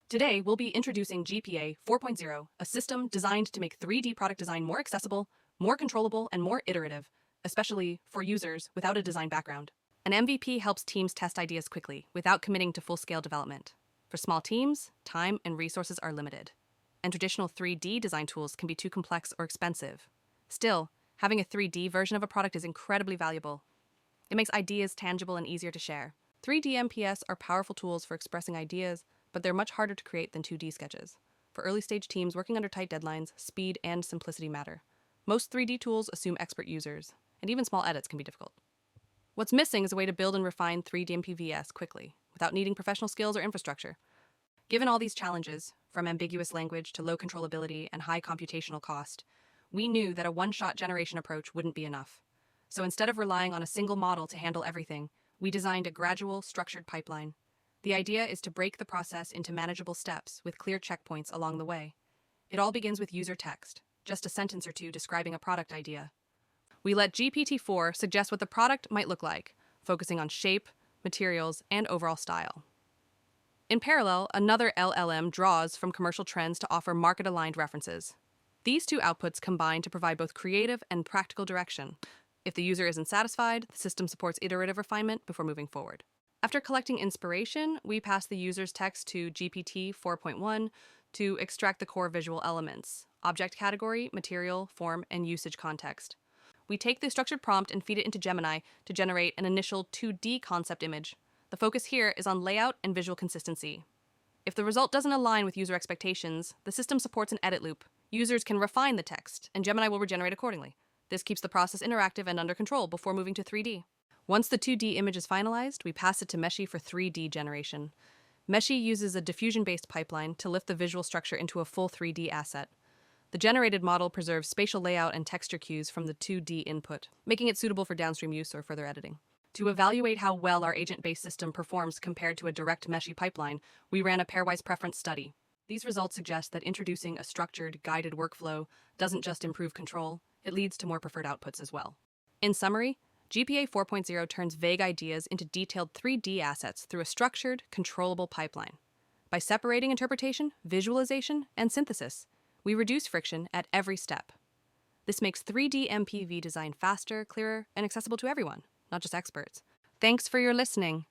Today, we'll be introducing GPA 4.0, a system designed to make 3D product design more accessible, more controllable, and more iterative, especially for users without a design background. An MVP helps teams test ideas quickly without committing to full-scale development. For small teams, time and resources are limited, and traditional 3D design tools can be too complex or expensive. Still, having a 3D version of a product is incredibly valuable. It makes ideas tangible and easier to share. 3D MPS are powerful tools for expressing ideas, but they're much harder to create than 2D sketches. For early-stage teams working under tight deadlines, speed and simplicity matter. Most 3D tools assume expert users, and even small edits can be difficult. What's missing is a way to build and refine 3D MPVS quickly, without needing professional skills or infrastructure. Given all these challenges, from ambiguous language to low controllability and high computational cost, we knew that a one-shot generation approach wouldn't be enough. So instead of relying on a single model to handle everything, we designed a gradual, structured pipeline. The idea is to break the process into manageable steps with clear checkpoints along the way. It all begins with user text, just a sentence or two describing a product idea. We let GPT-4 suggest what the product might look like, focusing on shape, materials, and overall style. In parallel, another LLM draws from commercial trends to offer market-aligned references. These two outputs combine to provide both creative and practical direction. If the user isn't satisfied, the system supports iterative refinement before moving forward. After collecting inspiration, we pass the user's text to GPT 4.1 to extract the core visual elements: object category, material, form, and usage context. We take the structured prompt and feed it into Gemini to generate an initial 2D concept image. The focus here is on layout and visual consistency. If the result doesn't align with user expectations, the system supports an edit loop. Users can refine the text, and Gemini will regenerate accordingly. This keeps the process interactive and under control before moving to 3D. Once the 2D image is finalized, we pass it to Meshi for 3D generation. Meshi uses a diffusion-based pipeline to lift the visual structure into a full 3D asset. The generated model preserves spatial layout and texture cues from the 2D input, making it suitable for downstream use or further editing. To evaluate how well our agent-based system performs compared to a direct Meshi pipeline, we ran a pairwise preference study. These results suggest that introducing a structured, guided workflow doesn't just improve control, it leads to more preferred outputs as well. In summary, GPA 4.0 turns vague ideas into detailed 3D assets through a structured, controllable pipeline. By separating interpretation, visualization, and synthesis, we reduce friction at every step. This makes 3D MPV design faster, clearer, and accessible to everyone, not just experts. Thanks for your listening.